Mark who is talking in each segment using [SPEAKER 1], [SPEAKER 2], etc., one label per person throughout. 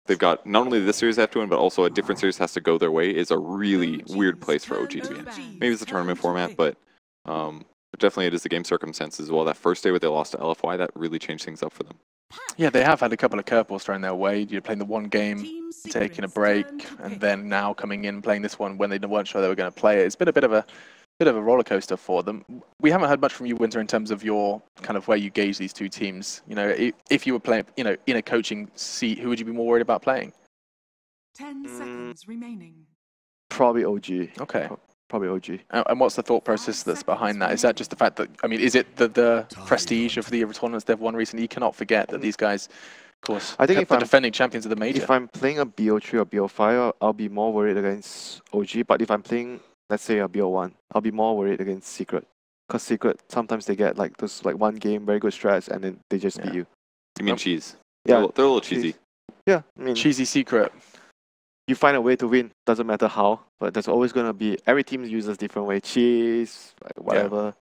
[SPEAKER 1] they've got not only this series they have to win, but also a different series has to go their way is a really weird place for OG to be in. Maybe it's a tournament format, but definitely it is the game circumstances as well. That first day where they lost to LFY, that really changed things up for them.
[SPEAKER 2] Yeah, they have had a couple of curveballs thrown their way. You're playing the one game, taking a break, and then now coming in playing this one when they weren't sure they were going to play it. It's been a bit of a roller coaster for them. We haven't heard much from you, Winter, in terms of your kind of where you gauge these two teams. You know, if you were playing, you know, in a coaching seat, who would you be more worried about playing?
[SPEAKER 3] 10 seconds remaining.
[SPEAKER 4] Probably OG.
[SPEAKER 2] Okay.
[SPEAKER 4] Probably OG.
[SPEAKER 2] And what's the thought process that's behind that? Is that just the fact that, I mean, is it the prestige of the tournaments they've won recently? You cannot forget that these guys, of course,
[SPEAKER 4] I think if
[SPEAKER 2] are defending champions of the major.
[SPEAKER 4] If I'm playing a BO3 or BO5, I'll be more worried against OG. But if I'm playing, let's say, a BO1, I'll be more worried against Secret. Because Secret, sometimes they get like those like one game, very good strats, and then they just beat you.
[SPEAKER 1] You mean cheese?
[SPEAKER 4] Yeah.
[SPEAKER 1] They're a little cheesy.
[SPEAKER 4] Yeah, I mean...
[SPEAKER 2] Cheesy Secret.
[SPEAKER 4] You find a way to win, doesn't matter how, but there's always going to be, every team uses different way, cheese, like whatever.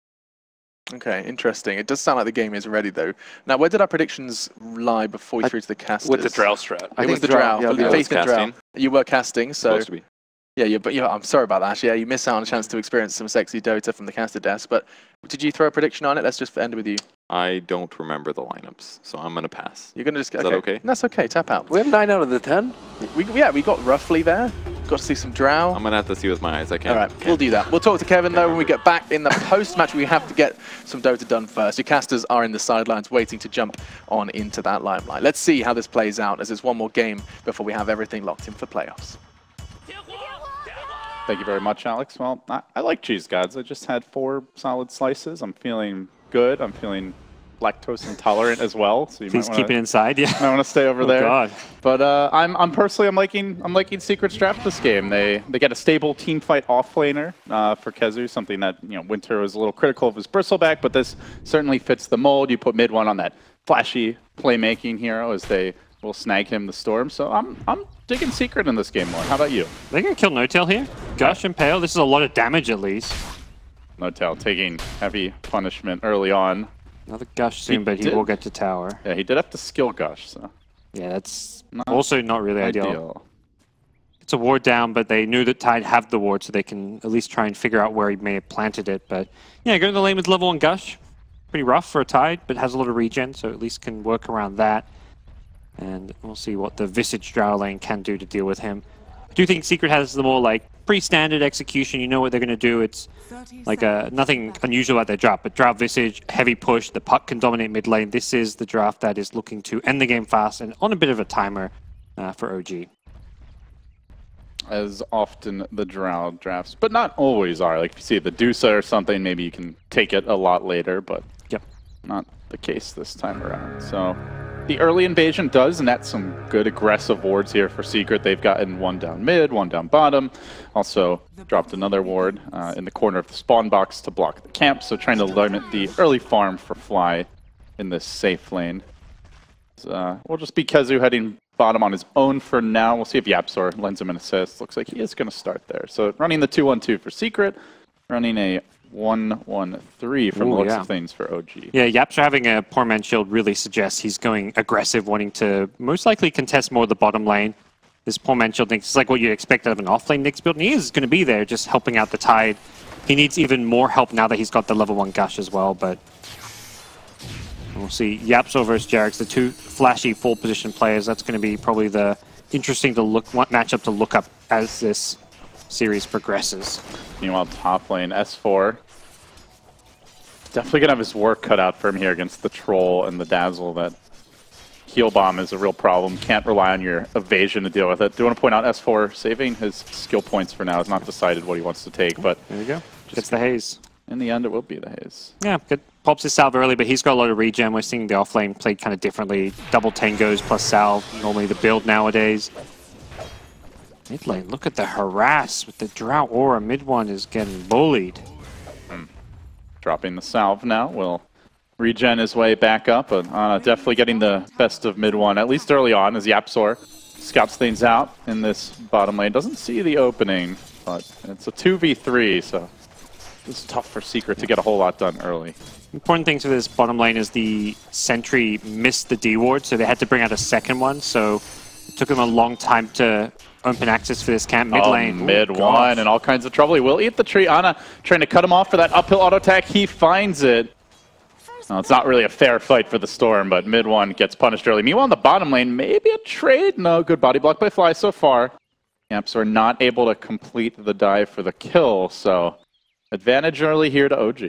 [SPEAKER 2] Yeah. Okay, interesting. It does sound like the game is ready though. Now, where did our predictions lie before we threw to the casters?
[SPEAKER 5] With the Drow strat.
[SPEAKER 2] I think it was the Drow.
[SPEAKER 4] Yeah,
[SPEAKER 2] Faith in Drow. You were casting, so...
[SPEAKER 1] Supposed to be.
[SPEAKER 2] Yeah, but I'm sorry about that. Actually, yeah, you missed out on a chance to experience some sexy Dota from the caster desk. But did you throw a prediction on it? Let's just end with you.
[SPEAKER 1] I don't remember the lineups, so I'm gonna pass.
[SPEAKER 2] You're gonna just
[SPEAKER 1] Is that okay?
[SPEAKER 2] That's okay. Tap out.
[SPEAKER 5] We have 9 out of the 10.
[SPEAKER 2] We got roughly there. Got to see some Drow.
[SPEAKER 1] I'm gonna have to see with my eyes. I can't.
[SPEAKER 2] All right, we'll do that. We'll talk to Kevin though when we get back in the post-match. We have to get some Dota done first. Your casters are in the sidelines waiting to jump on into that limelight. Let's see how this plays out as there's one more game before we have everything locked in for playoffs.
[SPEAKER 5] Thank you very much, Alex. Well, I like cheese gods. I just had 4 solid slices. I'm feeling good. I'm feeling lactose intolerant as well. So you
[SPEAKER 6] Please keep it inside. Yeah.
[SPEAKER 5] I want to stay over there.
[SPEAKER 6] God.
[SPEAKER 5] But I'm personally I'm liking Secret's draft this game. They get a stable team fight offlaner for KheZu, something that Winter was a little critical of his bristleback, but this certainly fits the mold. You put mid one on that flashy playmaking hero as they will snag him the storm. So I'm digging Secret in this game more. How about you?
[SPEAKER 6] They're gonna kill No-Tail here. Gush and Pale. This is a lot of damage at least.
[SPEAKER 5] No-Tail taking heavy punishment early on.
[SPEAKER 6] Another Gush soon, but he will get to tower.
[SPEAKER 5] Yeah, he did have to skill Gush, so.
[SPEAKER 6] Yeah, that's also not really ideal.
[SPEAKER 5] ideal.
[SPEAKER 6] It's a ward down, but they knew that Tide have the ward, so they can at least try and figure out where he may have planted it. But yeah, going to the lane with level 1 Gush. Pretty rough for a Tide, but has a lot of regen, so at least can work around that. And we'll see what the Visage Drow lane can do to deal with him. I do think Secret has the more like pretty standard execution. You know what they're going to do. It's like nothing unusual at their draft, but Drow Visage, heavy push, the puck can dominate mid lane. This is the draft that is looking to end the game fast and on a bit of a timer for OG.
[SPEAKER 5] As often the Drow drafts, but not always are. Like if you see the Dusa or something, maybe you can take it a lot later, but not the case this time around. So the early invasion does net some good aggressive wards here for Secret. They've gotten 1 down mid, 1 down bottom. Also dropped another ward in the corner of the spawn box to block the camp. So trying to limit the early farm for Fly in this safe lane. So, we'll just be KheZu heading bottom on his own for now. We'll see if YapzOr lends him an assist. Looks like he is going to start there. So running the 2-1-2 for Secret, running a 1-1-3 from the looks of things for OG.
[SPEAKER 6] Yeah, YapzOr having a poor man shield really suggests he's going aggressive, wanting to most likely contest more of the bottom lane. This poor man shield thinks it's like what you'd expect out of an offlane Nyx build, and he is going to be there just helping out the Tide. He needs even more help now that he's got the level 1 Gush as well, but we'll see. YapzOr versus Jarex, the 2 flashy full position players. That's going to be probably the interesting matchup to look up as this series progresses.
[SPEAKER 5] Meanwhile, top lane, S4. Definitely going to have his work cut out for him here against the Troll and the Dazzle. That heal bomb is a real problem. Can't rely on your evasion to deal with it. Do want to point out S4 saving his skill points for now. Has not decided what he wants to take, but
[SPEAKER 6] there you go. Gets the haze.
[SPEAKER 5] In the end, it will be the haze.
[SPEAKER 6] Yeah, good. Pops his salve early, but he's got a lot of regen. We're seeing the offlane played kind of differently. Double tangos plus salve, normally the build nowadays. Mid lane, look at the harass with the Drow Aura. Mid one is getting bullied.
[SPEAKER 5] Dropping the salve now. Will regen his way back up. But definitely getting the best of mid one, at least early on, as YapzOr scouts things out in this bottom lane. Doesn't see the opening, but it's a 2v3, so it's tough for Secret to get a whole lot done early.
[SPEAKER 6] Important thing for this bottom lane is the sentry missed the D ward, so they had to bring out a second one. So It took him a long time to open access for this camp. Mid lane.
[SPEAKER 5] Mid one and all kinds of trouble. He will eat the tree. Ana trying to cut him off for that uphill auto attack. He finds it. No, it's not really a fair fight for the Storm, but mid one gets punished early. Meanwhile, in the bottom lane, maybe a trade. No, good body block by Fly so far. YapzOr not able to complete the dive for the kill, so advantage early here to OG.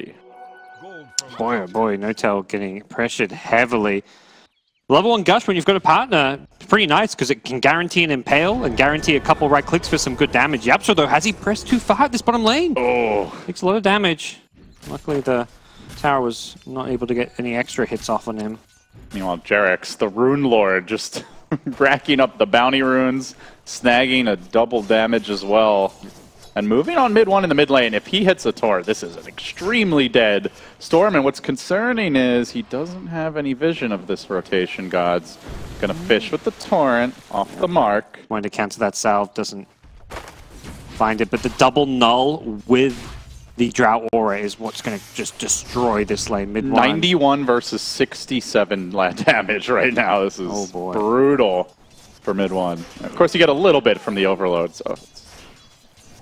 [SPEAKER 6] Boy, oh boy, Notel getting pressured heavily. Level 1 Gush, when you've got a partner, pretty nice because it can guarantee an impale and guarantee a couple right clicks for some good damage. YapzOr, though, has he pressed too far at this bottom lane?
[SPEAKER 5] Oh,
[SPEAKER 6] Takes a lot of damage. Luckily, the tower was not able to get any extra hits off on him.
[SPEAKER 5] Meanwhile, Jerax, the Rune Lord, just racking up the bounty runes, snagging a double damage as well. And moving on mid one in the mid lane, if he hits a torrent, this is an extremely dead Storm. And what's concerning is he doesn't have any vision of this rotation, Gods. Gonna fish with the torrent off the mark.
[SPEAKER 6] Wanted to cancel that salve, doesn't find it. But the double null with the Drought Aura is what's going to just destroy this lane. Mid
[SPEAKER 5] 91 versus 67 damage right now. This is brutal for mid one. Of course, you get a little bit from the overload, so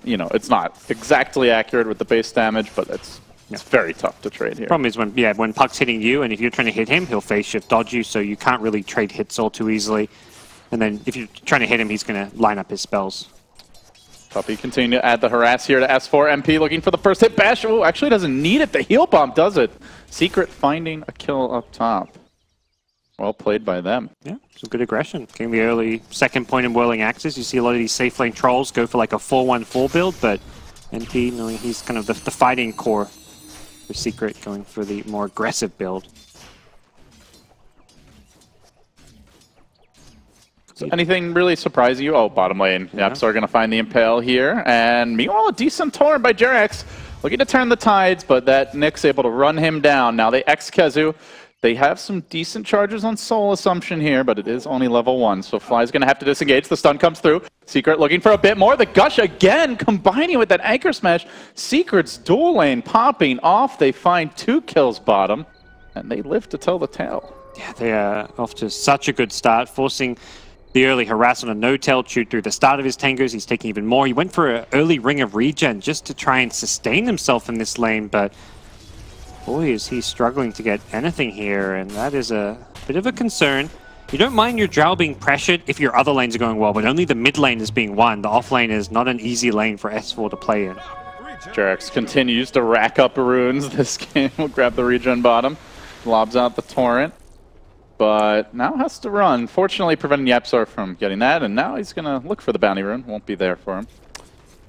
[SPEAKER 5] you know, it's not exactly accurate with the base damage, but it's very tough to trade here.
[SPEAKER 6] Problem is when Puck's hitting you, and if you're trying to hit him, he'll phase shift dodge you, so you can't really trade hits all too easily. And then if you're trying to hit him, he's going to line up his spells.
[SPEAKER 5] Puppey continue to add the harass here to S4. MP looking for the first hit. Bash, oh, actually doesn't need it. The heal bomb does it. Secret finding a kill up top. Well played by them.
[SPEAKER 6] Yeah, some good aggression. Getting the early second point in Whirling Axes. You see a lot of these safe lane trolls go for like a 4-1-4 build, but MP, knowing he's kind of the fighting core for Secret, going for the more aggressive build.
[SPEAKER 5] So anything really surprise you? Oh, bottom lane. YapzOr going to find the Impale here. And meanwhile, a decent torrent by Jerax. Looking to turn the tides, but that Nick's able to run him down. Now they X KheZu. They have some decent charges on Soul Assumption here, but it is only level 1, so Fly's going to have to disengage. The stun comes through. Secret looking for a bit more. The Gush again, combining with that Anchor Smash. Secret's dual lane popping off. They find 2 kills bottom, and they live to tell the tale.
[SPEAKER 6] Yeah, they are off to such a good start, forcing the early harass on a no-tail shoot through the start of his tangos. He's taking even more. He went for an early ring of regen just to try and sustain himself in this lane, but boy, is he struggling to get anything here, and that is a bit of a concern. You don't mind your Drow being pressured if your other lanes are going well, but only the mid lane is being won. The off lane is not an easy lane for S4 to play in.
[SPEAKER 5] Jerax continues to rack up runes this game. We'll grab the regen bottom, lobs out the torrent, but now has to run. Fortunately, preventing YapzOr from getting that, and now he's going to look for the bounty rune. Won't be there for him.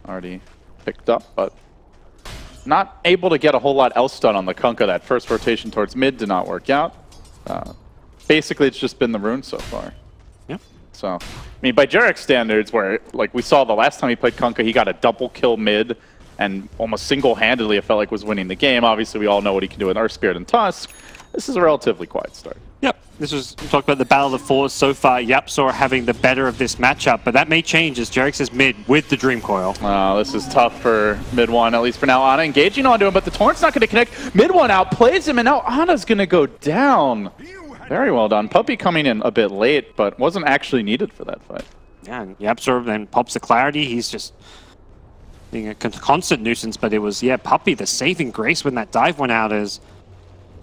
[SPEAKER 5] Already picked up, but not able to get a whole lot else done on the Kunkka. That first rotation towards mid did not work out. Basically, it's just been the rune so far.
[SPEAKER 6] Yep.
[SPEAKER 5] So, I mean, by Jerax standards, where like we saw the last time he played Kunkka, he got a double kill mid, and almost single-handedly it felt like was winning the game. Obviously, we all know what he can do with Earth Spirit and Tusk. This is a relatively quiet start.
[SPEAKER 6] Yep, we talked about the Battle of the Fours so far. YapzOr having the better of this matchup, but that may change as Jerax is mid with the Dream Coil.
[SPEAKER 5] This is tough for mid one, at least for now. Ana engaging onto him, but the Torrent's not going to connect. Mid one outplays him, and now Ana's going to go down. Very well done. Puppey coming in a bit late, but wasn't actually needed for that fight.
[SPEAKER 6] Yeah, and YapzOr then pops the clarity. He's just being a constant nuisance, but it was, Puppey, the saving grace when that dive went out is...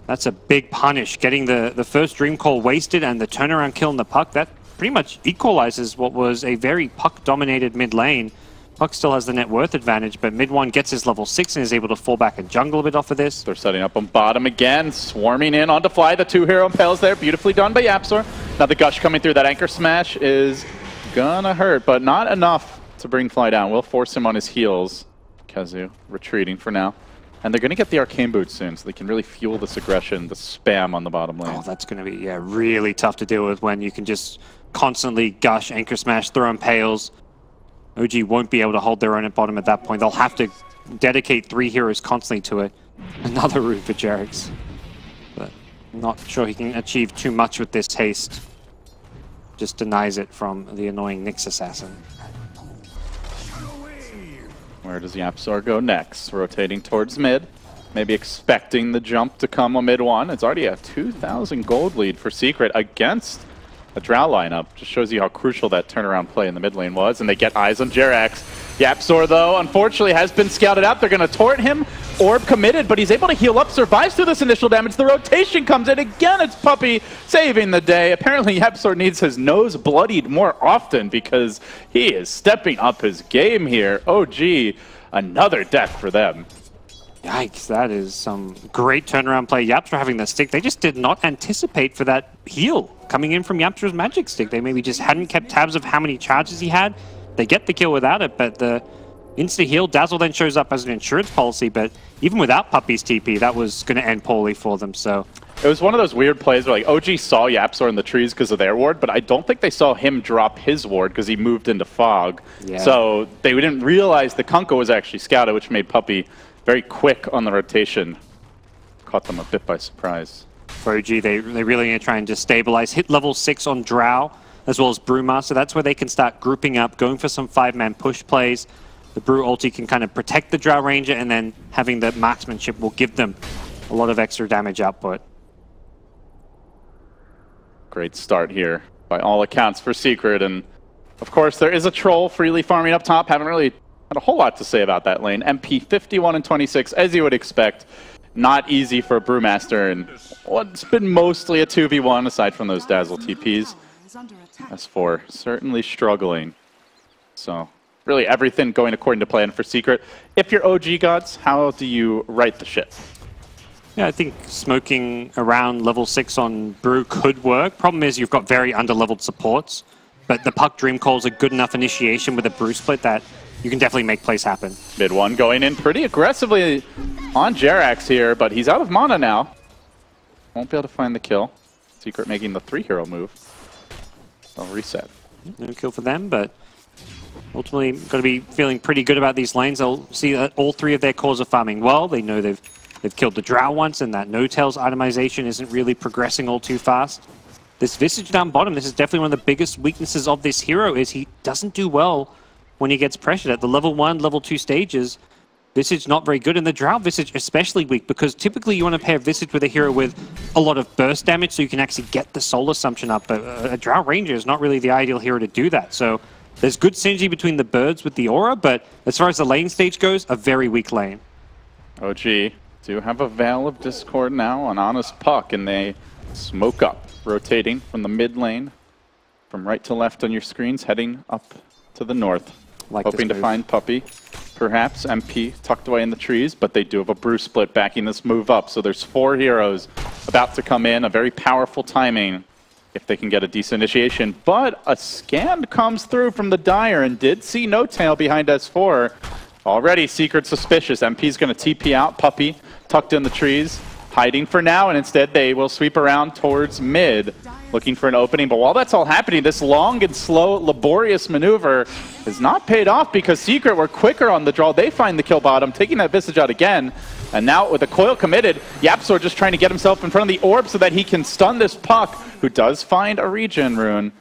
[SPEAKER 6] That's a big punish. Getting the first Dream Call wasted and the turnaround kill in the Puck, that pretty much equalizes what was a very Puck-dominated mid lane. Puck still has the net worth advantage, but mid one gets his level 6 and is able to fall back and jungle a bit off of this.
[SPEAKER 5] They're setting up on bottom again, swarming in onto Fly. The 2 hero impales there, beautifully done by YapzOr. Now the Gush coming through. That Anchor Smash is gonna hurt, but not enough to bring Fly down. We'll force him on his heels. KheZu retreating for now. And they're going to get the Arcane Boot soon, so they can really fuel this aggression, the spam on the bottom lane.
[SPEAKER 6] Oh, that's going to be really tough to deal with when you can just constantly Gush, Anchor Smash, throw impales. OG won't be able to hold their own at bottom at that point. They'll have to dedicate 3 heroes constantly to it. Another route for Jerax. But I'm not sure he can achieve too much with this haste. Just denies it from the annoying Nyx Assassin.
[SPEAKER 5] Where does YapzOr go next? Rotating towards mid. Maybe expecting the jump to come on mid one. It's already a 2,000 gold lead for Secret against a Drow lineup. Just shows you how crucial that turnaround play in the mid lane was, and they get eyes on JerAx. YapzOr, though, unfortunately has been scouted out. They're going to taunt him. Orb committed, but he's able to heal up, survives through this initial damage. The rotation comes in again. It's Puppey saving the day. Apparently, YapzOr needs his nose bloodied more often because he is stepping up his game here. OG, another death for them.
[SPEAKER 6] Yikes, that is some great turnaround play. YapzOr having the stick. They just did not anticipate for that heal coming in from YapzOr's magic stick. They maybe just hadn't kept tabs of how many charges he had. They get the kill without it, but the insta-heal, Dazzle then shows up as an insurance policy, but even without Puppey's TP, that was going to end poorly for them, so...
[SPEAKER 5] It was one of those weird plays where like OG saw YapzOr in the trees because of their ward, but I don't think they saw him drop his ward because he moved into fog. Yeah. So they didn't realize the Kunkka was actually scouted, which made Puppey very quick on the rotation. Caught them a bit by surprise.
[SPEAKER 6] For OG, they really need to try and destabilize. Hit level 6 on Drow, as well as Brewmaster. That's where they can start grouping up, going for some 5-man push plays. The Brew ulti can kind of protect the Drow Ranger, and then having the marksmanship will give them a lot of extra damage output.
[SPEAKER 5] Great start here, by all accounts, for Secret. And, of course, there is a troll freely farming up top. Haven't really had a whole lot to say about that lane. MP 51 and 26, as you would expect. Not easy for Brewmaster, and it's been mostly a 2v1, aside from those Dazzle TPs. S4 certainly struggling. So... really everything going according to plan for Secret. If you're OG gods, how do you right the ship?
[SPEAKER 6] Yeah, I think smoking around level 6 on Brew could work. Problem is you've got very under-leveled supports, but the Puck Dream Call is a good enough initiation with a Brew split that you can definitely make plays happen.
[SPEAKER 5] Mid one going in pretty aggressively on JerAx here, but he's out of mana now. Won't be able to find the kill. Secret making the 3-hero move. They'll reset.
[SPEAKER 6] No kill for them, but ultimately, got to be feeling pretty good about these lanes. They'll see that all 3 of their cores are farming well. They know they've killed the Drow once, and that no-tails itemization isn't really progressing all too fast. This Visage down bottom, this is definitely one of the biggest weaknesses of this hero, is he doesn't do well when he gets pressured. At the level 1, level 2 stages, Visage not very good, and the Drow Visage especially weak, because typically you want to pair Visage with a hero with a lot of burst damage so you can actually get the Soul Assumption up, but a Drow Ranger is not really the ideal hero to do that. So there's good synergy between the birds with the aura, but as far as the lane stage goes, a very weak lane.
[SPEAKER 5] OG do have a Veil of Discord now on Honest Puck, and they smoke up, rotating from the mid lane, from right to left on your screens, heading up to the north. Hoping to find Puppey. Perhaps MP tucked away in the trees, but they do have a Brew split backing this move up, so there's 4 heroes about to come in, a very powerful timing if they can get a decent initiation. But a scan comes through from the Dire and did see no tail behind S4. Already Secret suspicious. MP's going to TP out. Puppey tucked in the trees, hiding for now, and instead they will sweep around towards mid, looking for an opening. But while that's all happening, this long and slow, laborious maneuver is not paid off because Secret were quicker on the draw. They find the kill bottom, taking that Visage out again. And now with a coil committed, YapzOr just trying to get himself in front of the orb so that he can stun this Puck, who does find a regen rune.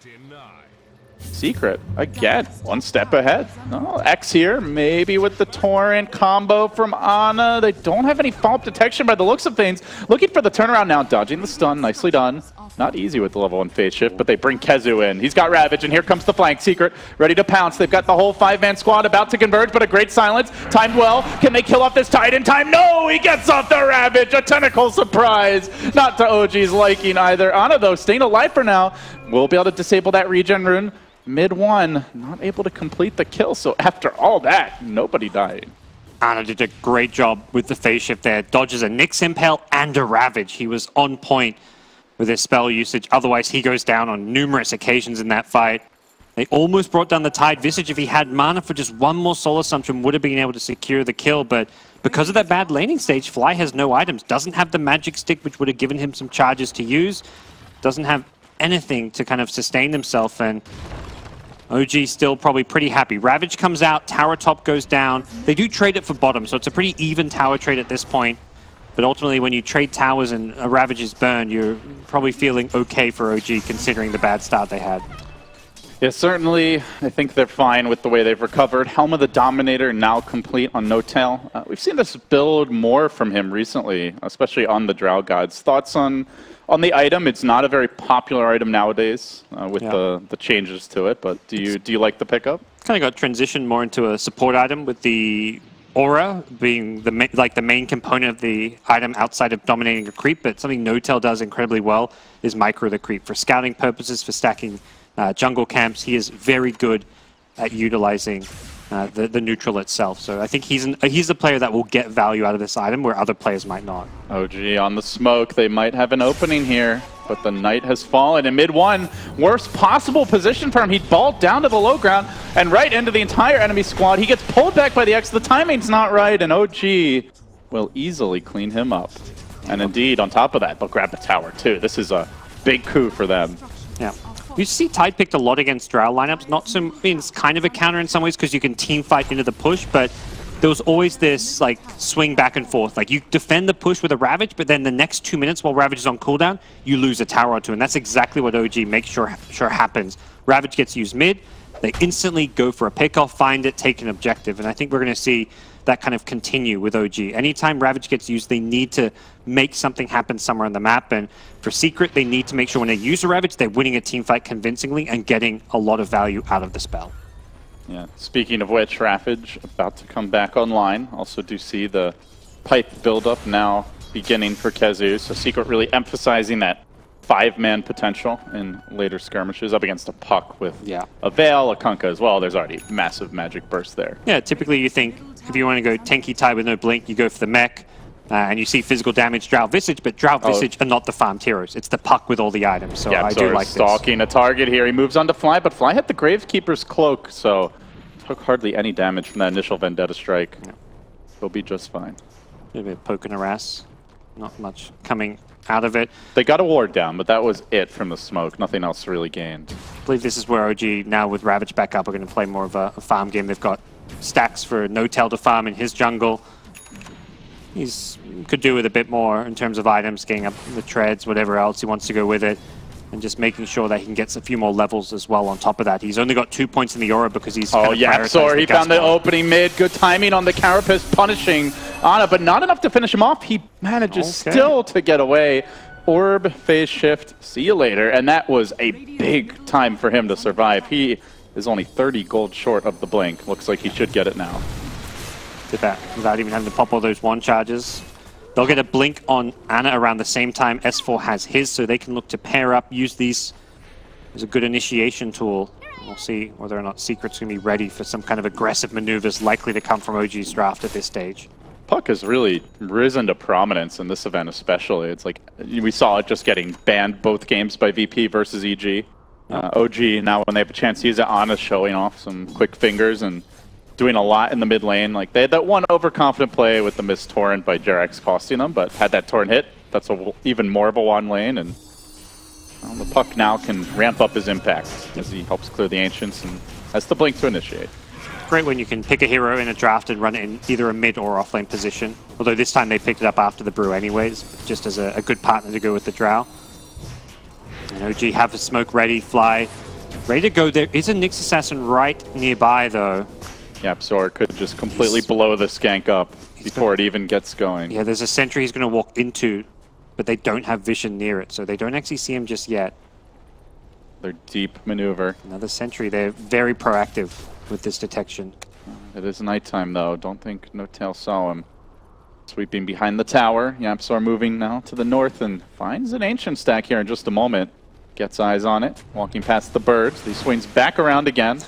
[SPEAKER 5] Secret, again, one step ahead. Oh, X here, maybe with the Torrent combo from Ana. They don't have any follow-up detection by the looks of things. Looking for the turnaround now, dodging the stun, nicely done. Not easy with the level 1 phase shift, but they bring KheZu in. He's got Ravage, and here comes the flank. Secret, ready to pounce. They've got the whole 5-man squad about to converge, but a great silence. Timed well. Can they kill off this Tide in time? No! He gets off the Ravage! A tentacle surprise! Not to OG's liking either. Ana, though, staying alive for now. Will be able to disable that regen rune. Mid one, not able to complete the kill, so after all that, nobody died.
[SPEAKER 6] Ana did a great job with the phase shift there. Dodges a Nyx Impale and a Ravage. He was on point with his spell usage. Otherwise, he goes down on numerous occasions in that fight. They almost brought down the Tide. Visage, if he had mana for just one more Soul Assumption, would have been able to secure the kill, but because of that bad laning stage, Fly has no items, doesn't have the magic stick, which would have given him some charges to use, doesn't have anything to kind of sustain himself, and OG still probably pretty happy. Ravage comes out, tower top goes down. They do trade it for bottom, so it's a pretty even tower trade at this point. But ultimately, when you trade towers and a Ravage is burned, you're probably feeling okay for OG considering the bad start they had.
[SPEAKER 5] Yeah, certainly. I think they're fine with the way they've recovered. Helm of the Dominator now complete on No-Tail. We've seen this build more from him recently, especially on the Drow Gods. Thoughts on the item? It's not a very popular item nowadays with the changes to it, but do you like the pickup?
[SPEAKER 6] Kind of got transitioned more into a support item with the Aura being the main component of the item outside of dominating a creep, but something No-Tail does incredibly well is micro the creep. For scouting purposes, for stacking jungle camps, he is very good at utilizing the neutral itself. So I think he's a player that will get value out of this item where other players might not.
[SPEAKER 5] OG on the smoke. They might have an opening here, but the Knight has fallen in mid-1. Worst possible position for him. He'd balled down to the low ground and right into the entire enemy squad. He gets pulled back by the X. The timing's not right, and OG will easily clean him up. And indeed, on top of that, they'll grab the tower too. This is a big coup for them.
[SPEAKER 6] Yeah. You see Tide picked a lot against Drow lineups. Not so, I mean, it's kind of a counter in some ways because you can team fight into the push, but there was always this like swing back and forth. Like you defend the push with a Ravage, but then the next 2 minutes while Ravage is on cooldown, you lose a tower or two, and that's exactly what OG makes sure happens. Ravage gets used mid, they instantly go for a pickoff, find it, take an objective, and I think we're going to see that kind of continue with OG. Anytime Ravage gets used, they need to make something happen somewhere on the map, and for Secret, they need to make sure when they use a Ravage, they're winning a team fight convincingly and getting a lot of value out of the spell.
[SPEAKER 5] Yeah. Speaking of which, Ravage about to come back online. Also do see the pipe buildup now beginning for KheZu, so Secret really emphasizing that 5-man potential in later skirmishes up against a Puck with a Veil, a Kunkka as well. There's already massive magic burst there.
[SPEAKER 6] Yeah, typically you think if you want to go tanky Tide with no blink, you go for the mech, and you see physical damage Drow Visage, but Drow Visage are not the farmed heroes. It's the Puck with all the items, so I do like this.
[SPEAKER 5] Stalking a target here. He moves on to Fly, but Fly hit the Gravekeeper's cloak, so took hardly any damage from that initial Vendetta strike. Yeah. He'll be just fine.
[SPEAKER 6] A bit of poke and harass. Not much coming out of it.
[SPEAKER 5] They got a ward down, but that was it from the smoke. Nothing else really gained.
[SPEAKER 6] I believe this is where OG, now with Ravage back up, are going to play more of a farm game. They've got stacks for No-Tail to farm in his jungle. He's could do with a bit more in terms of items, getting up the treads, whatever else he wants to go with it, and just making sure that he can get a few more levels as well on top of that. He's only got 2 points in the Aura because he's
[SPEAKER 5] YapzOr, he found the opening mid. Good timing on the Carapace, punishing Ana, but not enough to finish him off. He manages still to get away. Orb, phase shift, see you later. And that was a big time for him to survive. He is only 30 gold short of the blink. Looks like he should get it now.
[SPEAKER 6] Did that without even having to pop all those one charges. They'll get a blink on Ana around the same time S4 has his, so they can look to pair up, use these as a good initiation tool. We'll see whether or not Secret's going to be ready for some kind of aggressive maneuvers likely to come from OG's draft at this stage.
[SPEAKER 5] Puck has really risen to prominence in this event especially. It's like we saw it just getting banned both games by VP versus EG. OG, now when they have a chance to use it, Ana's showing off some quick fingers and doing a lot in the mid lane. Like they had that one overconfident play with the missed torrent by Jarax costing them, but had that torrent hit, that's even more of a one lane, and the Puck now can ramp up his impact as he helps clear the Ancients and has the blink to initiate.
[SPEAKER 6] Great when you can pick a hero in a draft and run it in either a mid or offlane position. Although this time they picked it up after the brew anyways, just as a good partner to go with the Drow. And OG have the smoke ready, Fly ready to go. There is a Nyx Assassin right nearby though.
[SPEAKER 5] YapzOr could just completely blow the skank up before it even gets going.
[SPEAKER 6] Yeah, there's a sentry he's going to walk into, but they don't have vision near it, so they don't actually see him just yet.
[SPEAKER 5] Their deep maneuver.
[SPEAKER 6] Another sentry. They're very proactive with this detection.
[SPEAKER 5] It is nighttime though. Don't think No-Tail saw him. Sweeping behind the tower. YapzOr moving now to the north and finds an Ancient stack here in just a moment. Gets eyes on it. Walking past the birds. He swings back around again.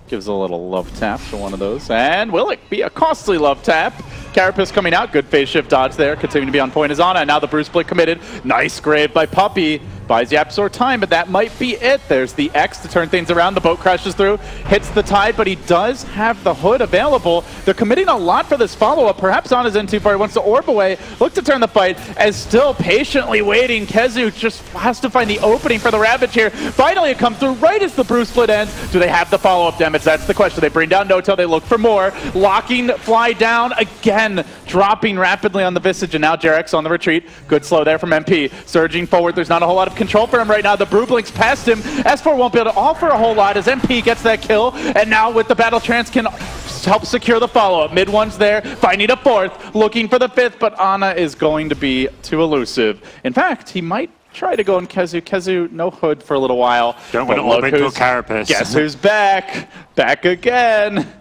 [SPEAKER 5] Gives a little love tap to one of those. And will it be a costly love tap? Carapace coming out. Good phase shift dodge there. Continuing to be on point is Ana. And now the Bruce Split committed. Nice grave by Puppey. Buys YapzOr time, but that might be it. There's the X to turn things around. The boat crashes through. Hits the Tide, but he does have the hood available. They're committing a lot for this follow-up. Perhaps Ana's in too far. He wants to orb away. Look to turn the fight. As still patiently waiting. KheZu just has to find the opening for the Ravage here. Finally it comes through right as the Bruce Split ends. Do they have the follow-up damage? That's the question. They bring down No-Tail. They look for more. Locking Fly down again. Dropping rapidly on the Visage. And now Jarax on the retreat. Good slow there from MP. Surging forward. There's not a whole lot of of control for him right now. The Brew blinks past him. S4 won't be able to offer a whole lot as MP gets that kill, and now with the Battle Trance can help secure the follow-up. Mid one's there, finding a fourth, looking for the fifth, but Ana is going to be too elusive. In fact, he might try to go on KheZu. KheZu, no hood for a little while.
[SPEAKER 6] Don't want to open to a carapace.
[SPEAKER 5] Guess who's back? Back again.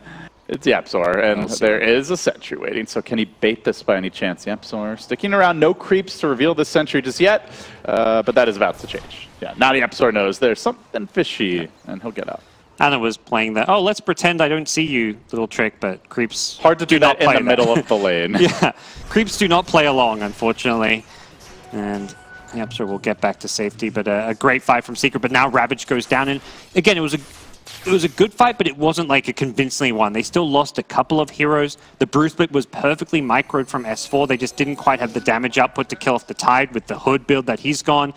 [SPEAKER 5] It's YapzOr, and there is a sentry waiting, so can he bait this by any chance? YapzOr sticking around, no creeps to reveal the sentry just yet, but that is about to change. Yeah, now YapzOr knows there's something fishy, and he'll get out.
[SPEAKER 6] Ana was playing that, oh, let's pretend I don't see you little trick, but creeps
[SPEAKER 5] hard to do that in the middle of the lane.
[SPEAKER 6] Yeah, creeps do not play along, unfortunately. And YapzOr will get back to safety, but a great fight from Secret, but now Ravage goes down, and again, it was a good fight, but it wasn't like a convincingly one. They still lost a couple of heroes. The Brew split was perfectly microed from S4. They just didn't quite have the damage output to kill off the Tide with the hood build that he's gone.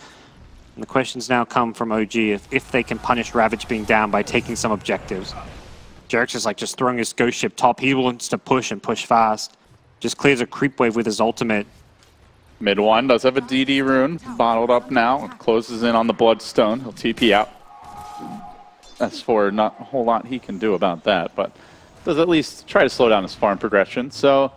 [SPEAKER 6] And the questions now come from OG if they can punish Ravage being down by taking some objectives. Jerax is like just throwing his ghost ship top. He wants to push and push fast. Just clears a creep wave with his ultimate.
[SPEAKER 5] Mid one does have a DD rune bottled up now. Closes in on the Bloodstone. He'll TP out. S4, not a whole lot he can do about that, but does at least try to slow down his farm progression. So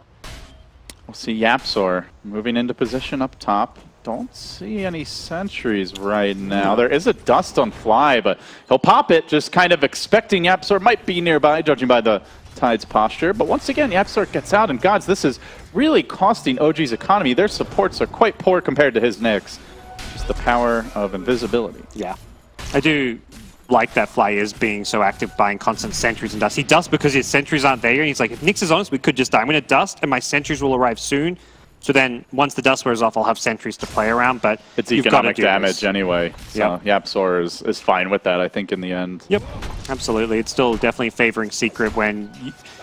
[SPEAKER 5] we'll see YapzOr moving into position up top. Don't see any sentries right now. There is a dust on Fly, but he'll pop it, just kind of expecting YapzOr might be nearby, judging by the Tide's posture. But once again, YapzOr gets out, and gods, this is really costing OG's economy. Their supports are quite poor compared to his Nyx. Just the power of invisibility.
[SPEAKER 6] Yeah, I do like that Fly is being so active, buying constant sentries and dust. He dusts because his sentries aren't there, and he's like, if Nyx is honest, we could just die. I'm going to dust, and my sentries will arrive soon. So then, once the dust wears off, I'll have sentries to play around, but
[SPEAKER 5] it's economic damage anyway. So YapzOr is fine with that, I think, in the end.
[SPEAKER 6] Yep, absolutely. It's still definitely favoring Secret. When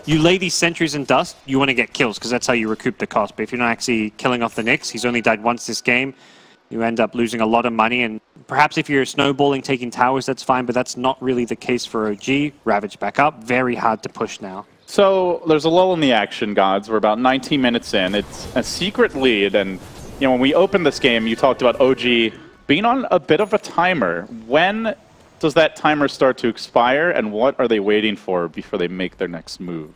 [SPEAKER 6] you lay these sentries in dust, you want to get kills, because that's how you recoup the cost. But if you're not actually killing off the Nyx, he's only died once this game, you end up losing a lot of money. And perhaps if you're snowballing, taking towers, that's fine, but that's not really the case for OG. Ravage back up, very hard to push now.
[SPEAKER 5] So there's a lull in the action, gods. We're about 19 minutes in. It's a Secret lead, and you know when we opened this game, you talked about OG being on a bit of a timer. When does that timer start to expire, and what are they waiting for before they make their next move?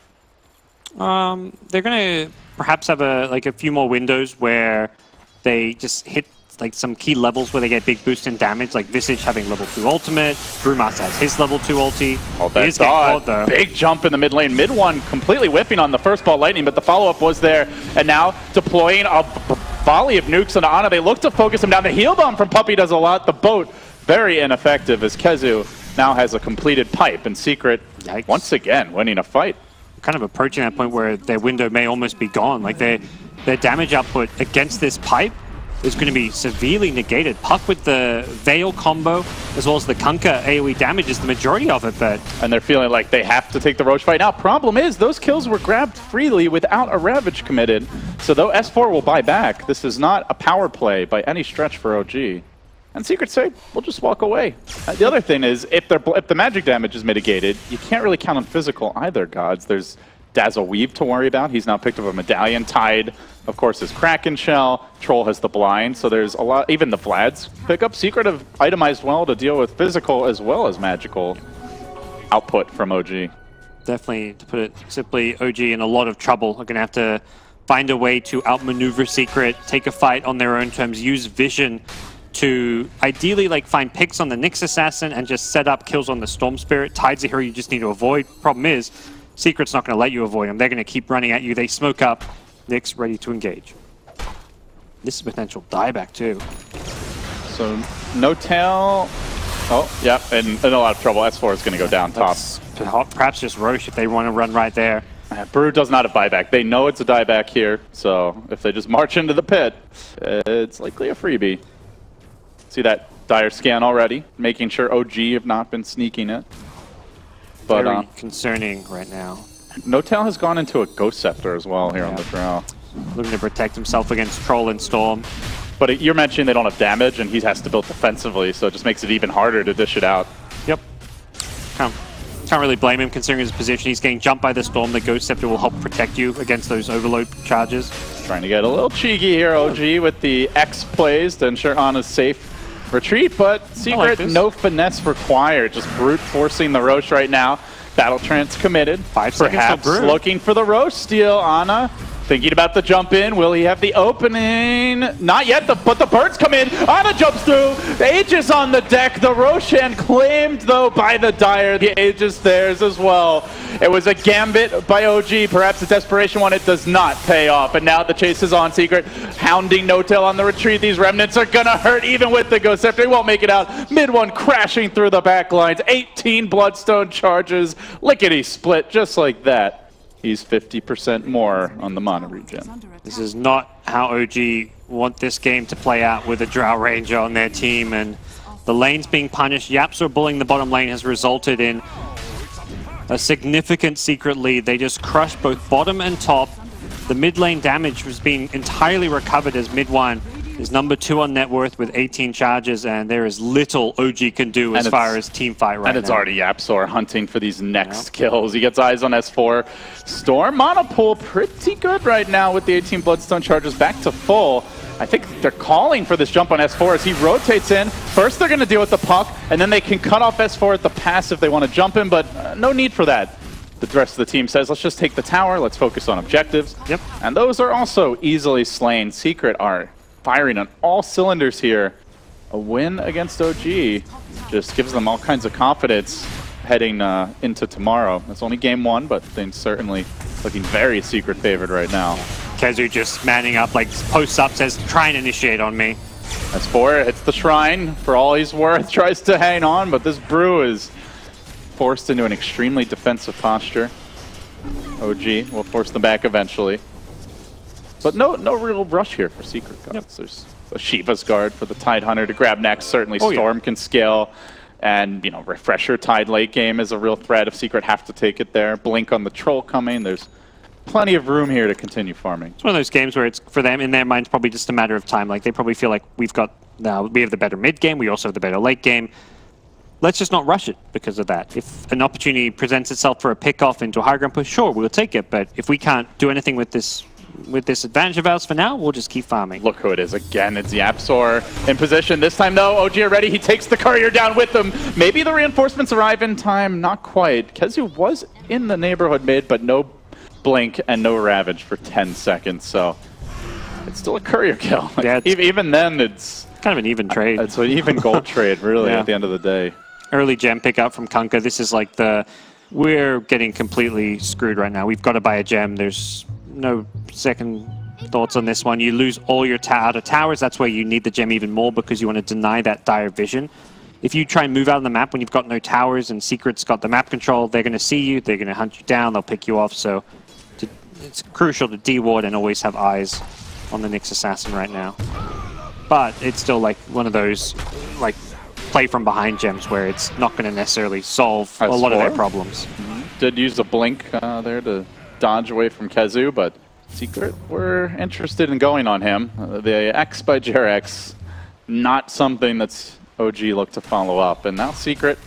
[SPEAKER 6] They're going to perhaps have a few more windows where they just hit like some key levels where they get big boost in damage, like Visage having level 2 ultimate, Brewmaster has his level 2 ulti.
[SPEAKER 5] Oh, that's odd. Big jump in the mid lane. Mid one completely whipping on the first ball lightning, but the follow-up was there. And now deploying a volley of nukes on Ana. They look to focus him down. The heal bomb from Puppey does a lot. The boat, very ineffective as KheZu now has a completed pipe. And Secret, once again, winning a fight.
[SPEAKER 6] Kind of approaching that point where their window may almost be gone. Like their damage output against this pipe is going to be severely negated. Puck with the Veil combo, as well as the Kunkka AoE damage is the majority of it, but...
[SPEAKER 5] And they're feeling like they have to take the Roche fight now. Problem is, those kills were grabbed freely without a Ravage committed. So though S4 will buy back, this is not a power play by any stretch for OG. And Secret say, we'll just walk away. The other thing is, if the magic damage is mitigated, you can't really count on physical either, gods. There's Dazzle Weave to worry about. He's now picked up a medallion. Tide, of course, is Kraken Shell. Troll has the blind. So there's a lot, even the Vlads pick up. Secret have itemized well to deal with physical as well as magical output from OG.
[SPEAKER 6] Definitely, to put it simply, OG in a lot of trouble. Are going to have to find a way to outmaneuver Secret, take a fight on their own terms, use vision to ideally find picks on the Nyx Assassin and just set up kills on the Storm Spirit. Tide's a hero you just need to avoid. Problem is, Secret's not going to let you avoid them. They're going to keep running at you. They smoke up. Nyx ready to engage. This is potential dieback too.
[SPEAKER 5] So no tail. Oh, yeah, and in a lot of trouble. S4 is going to go down top.
[SPEAKER 6] Perhaps just Roche if they want to run right there.
[SPEAKER 5] Brew does not have buyback. They know it's a dieback here, so if they just march into the pit, it's likely a freebie. See that dire scan already, making sure OG have not been sneaking it. But
[SPEAKER 6] very concerning right now.
[SPEAKER 5] No-Tail has gone into a Ghost Scepter as well here on the trail.
[SPEAKER 6] Looking to protect himself against Troll and Storm.
[SPEAKER 5] But you're mentioning they don't have damage, and he has to build defensively, so it just makes it even harder to dish it out.
[SPEAKER 6] Yep. Can't really blame him considering his position. He's getting jumped by the Storm. The Ghost Scepter will help protect you against those overload charges.
[SPEAKER 5] Trying to get a little cheeky here, OG, with the X plays to ensure Ana's safe retreat, but Secret, no finesse required. Just brute forcing the Roche right now. Battle Trance committed.
[SPEAKER 6] 5 seconds
[SPEAKER 5] Perhaps
[SPEAKER 6] till Brew.
[SPEAKER 5] looking for the Roche steal. Ana thinking about the jump in. Will he have the opening? Not yet, but the birds come in. Ana jumps through. The Aegis on the deck. The Roshan claimed, though, by the Dire. The Aegis theirs as well. It was a gambit by OG. Perhaps a desperation one. It does not pay off. And now the chase is on. Secret hounding No-Tail on the retreat. These remnants are going to hurt even with the Ghost Scepter. He won't make it out. Mid one crashing through the back lines. 18 Bloodstone charges. Lickety split just like that. He's 50% more on the Mana regen.
[SPEAKER 6] This is not how OG want this game to play out with a Drow Ranger on their team, and the lane's being punished. YapzOr bullying the bottom lane has resulted in a significant Secret lead. They just crushed both bottom and top. The mid lane damage was being entirely recovered as mid one is number 2 on net worth with 18 charges, and there is little OG can do as far as team fight right now.
[SPEAKER 5] And it's already YapzOr hunting for these next kills. He gets eyes on S4. Storm mana pool pretty good right now with the 18 Bloodstone charges back to full. I think they're calling for this jump on S4 as he rotates in. First they're going to deal with the puck, and then they can cut off S4 at the pass if they want to jump in, but no need for that. The rest of the team says, let's just take the tower, let's focus on objectives.
[SPEAKER 6] Yep.
[SPEAKER 5] And those are also easily slain. Secret are firing on all cylinders here. A win against OG just gives them all kinds of confidence heading into tomorrow. It's only game 1, but things certainly looking very Secret favored right now.
[SPEAKER 6] KheZu just manning up, like posts up, says, try and initiate on me.
[SPEAKER 5] S4 hits the shrine for all he's worth, tries to hang on, but this Brew is forced into an extremely defensive posture. OG will force them back eventually. But no real rush here for Secret Gods. Yep. There's a Shiva's Guard for the Tide Hunter to grab next. Certainly Storm can scale. And, Refresher Tide late game is a real threat if Secret have to take it there. Blink on the Troll coming. There's plenty of room here to continue farming.
[SPEAKER 6] It's one of those games where it's, for them, in their minds, probably just a matter of time. Like, they probably feel like we have the better mid game, we also have the better late game. Let's just not rush it because of that. If an opportunity presents itself for a pick-off into a high ground push, sure, we'll take it. But if we can't do anything with this advantage of ours for now, we'll just keep farming.
[SPEAKER 5] Look who it is again. It's YapzOr in position. This time, though, OG already. He takes the courier down with him. Maybe the reinforcements arrive in time. Not quite. KheZu was in the neighborhood mid, but no blink and no ravage for 10 seconds. So it's still a courier kill.
[SPEAKER 6] Yeah,
[SPEAKER 5] even then, it's
[SPEAKER 6] kind of an even trade.
[SPEAKER 5] It's an even gold trade, really, at the end of the day.
[SPEAKER 6] Early gem pickup from Kunkka. This is like we're getting completely screwed right now. We've got to buy a gem. There's no second thoughts on this one. You lose all your outer towers. That's where you need the gem even more because you want to deny that dire vision. If you try and move out of the map when you've got no towers and Secret's got the map control, they're going to see you. They're going to hunt you down. They'll pick you off. So it's crucial to de-ward and always have eyes on the Nyx Assassin right now. But it's still like one of those play from behind gems where it's not going to necessarily solve a lot of their problems.
[SPEAKER 5] Did use a blink there to dodge away from KheZu, but Secret were interested in going on him. The X by Jarex, not something that's OG looked to follow up. And now Secret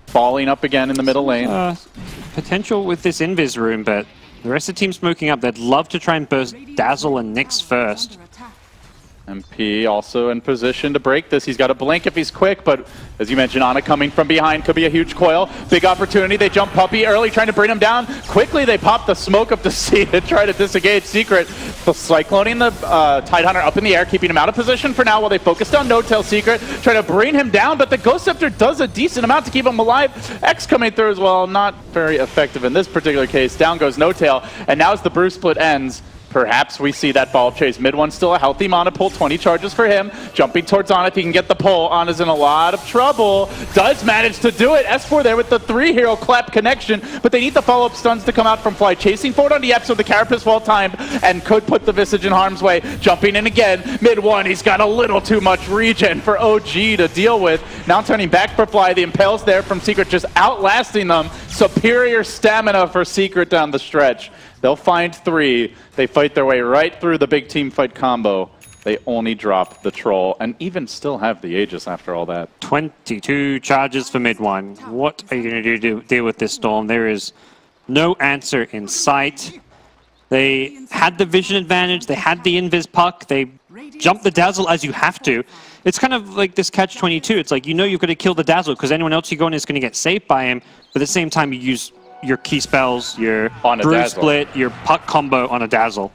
[SPEAKER 5] falling up again in the middle lane.
[SPEAKER 6] Potential with this invis room, but the rest of the team smoking up. They'd love to try and burst Dazzle and Nyx first.
[SPEAKER 5] MP also in position to break this. He's got a blink if he's quick, but as you mentioned, Ana coming from behind could be a huge coil. Big opportunity. They jump Puppey early, trying to bring him down. Quickly, they pop the smoke up to sea to try to disengage Secret. Cycloning the Tide Hunter up in the air, keeping him out of position for now while they focused on No-Tail Secret, trying to bring him down, but the Ghost Scepter does a decent amount to keep him alive. X coming through as well, not very effective in this particular case. Down goes No-Tail, and now as the Brew split ends, perhaps we see that ball chase. Mid one still a healthy mana pull, 20 charges for him. Jumping towards Ana, if he can get the pull. Ana's in a lot of trouble. Does manage to do it. S4 there with the 3-hero clap connection, but they need the follow-up stuns to come out from Fly. Chasing forward on the Yeps with the Carapace well-timed and could put the Visage in harm's way. Jumping in again. Mid one, he's got a little too much regen for OG to deal with. Now turning back for Fly. The Impales there from Secret just outlasting them. Superior stamina for Secret down the stretch. They'll find 3. They fight their way right through the big team fight combo. They only drop the Troll and even still have the Aegis after all that.
[SPEAKER 6] 22 charges for mid one. What are you going to do to deal with this Storm? There is no answer in sight. They had the vision advantage. They had the invis puck. They jumped the Dazzle as you have to. it's kind of like this catch-22. It's like, you know you're going to kill the Dazzle because anyone else you go in is going to get saved by him, but at the same time you use your key spells, your Bruise Split, your puck combo on a Dazzle.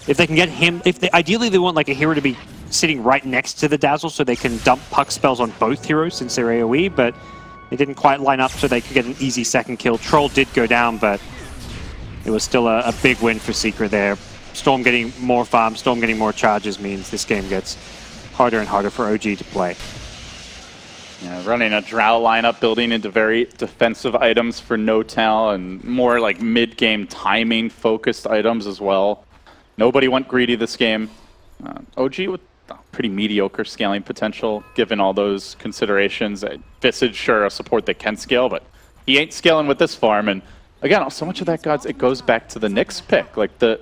[SPEAKER 6] If they can get him, ideally they want like a hero to be sitting right next to the Dazzle so they can dump puck spells on both heroes since they're AoE, but they didn't quite line up so they could get an easy second kill. Troll did go down, but it was still a big win for Secret there. Storm getting more farm, Storm getting more charges means this game gets harder and harder for OG to play.
[SPEAKER 5] Yeah, running a Drow lineup, building into very defensive items for No-Tal and more like mid-game timing-focused items as well. Nobody went greedy this game. OG with pretty mediocre scaling potential, given all those considerations. Visage, sure, a support that can scale, but he ain't scaling with this farm. And again, so much of that, gods, it goes back to the Nyx pick. Like the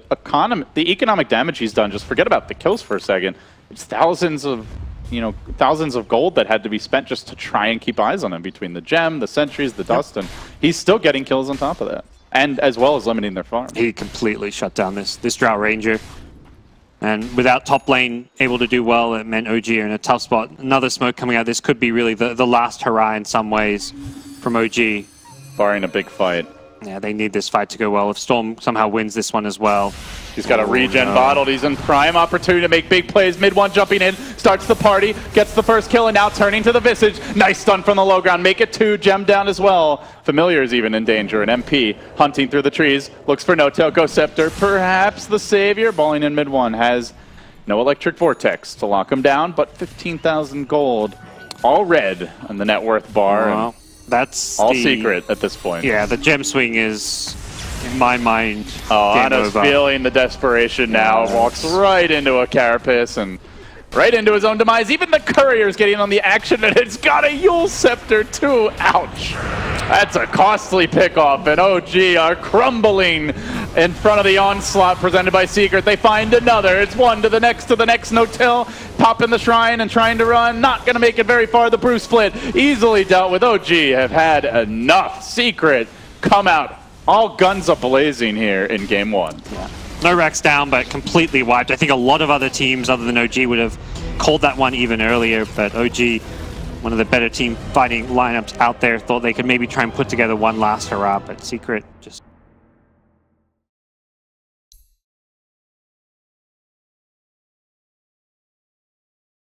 [SPEAKER 5] economic damage he's done, just forget about the kills for a second. It's thousands of gold that had to be spent just to try and keep eyes on him between the gem, the sentries, the dust, and he's still getting kills on top of that. And as well as limiting their farm.
[SPEAKER 6] He completely shut down this Drow Ranger. And without top lane able to do well, it meant OG are in a tough spot. Another smoke coming out. This could be really the last hurrah in some ways from OG.
[SPEAKER 5] Barring a big fight.
[SPEAKER 6] Yeah, they need this fight to go well. If Storm somehow wins this one as well.
[SPEAKER 5] He's got a regen bottled. He's in prime opportunity to make big plays. Mid one jumping in, starts the party, gets the first kill, and now turning to the Visage. Nice stun from the low ground. Make it 2, gem down as well. Familiar is even in danger. An MP hunting through the trees. Looks for No-Tal. Go Scepter. Perhaps the savior. Balling in mid one. Has no electric vortex to lock him down, but 15,000 gold. All red on the net worth bar.
[SPEAKER 6] Wow. That's
[SPEAKER 5] all secret at this point.
[SPEAKER 6] Yeah, the gem swing is, in my mind,
[SPEAKER 5] Anna's feeling the desperation now. Walks right into a carapace and right into his own demise. Even the courier's getting on the action, and it's got a Yule Scepter too. Ouch. That's a costly pickoff, and OG are crumbling in front of the onslaught presented by Secret. They find another. It's one to the next No-Tal. Popping the shrine and trying to run. Not going to make it very far. The Bruise Split easily dealt with. OG have had enough. Secret come out all guns a-blazing here in game one.
[SPEAKER 6] Yeah. No racks down, but completely wiped. I think a lot of other teams other than OG would have called that one even earlier, but OG, one of the better team fighting lineups out there, thought they could maybe try and put together one last hurrah, but Secret just